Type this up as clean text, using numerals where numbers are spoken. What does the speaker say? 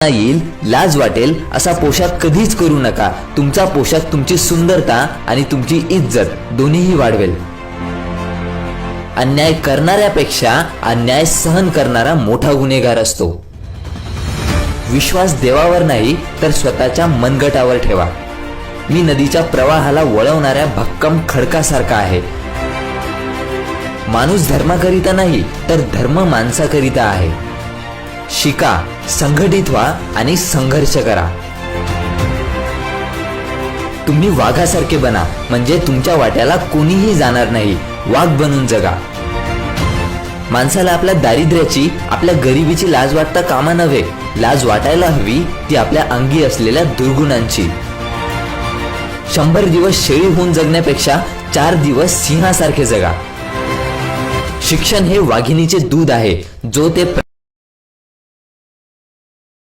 येईल, लाज वाटेल असा पोशाख कधीच करू नका. तुमचा पोशाख तुमची सुंदरता आणि तुमची इज्जत दोन्हीही वाढवेल. अन्याय करणाऱ्यापेक्षा अन्याय सहन करणारा मोठा गुन्हेगार असतो. विश्वास देवावर नाही तर स्वतःच्या मनगटावर ठेवा. मी नदीच्या प्रवाहाला वळवणाऱ्या भक्कम खडकासारखा आहे. माणूस धर्माकरिता नाही तर धर्म माणसाकरिता आहे. शिका, संघटित व्हा आणि संघर्ष करा. तुम्ही वाघासारखे बना, म्हणजे तुमच्या वाट्याला कोणीही जाणार नाही. वाघ बनून जगा. माणसाला आपल्या दारिद्र्याची, आपल्या गरिबीची लाज वाटता कामा नव्हे. लाज वाटायला हवी ती आपल्या अंगी असलेल्या दुर्गुणांची. 100 दिवस शेळी होऊन जगण्यापेक्षा 4 दिवस सिंहासारखे जगा. शिक्षण हे वाघिणीचे दूध आहे, जो ते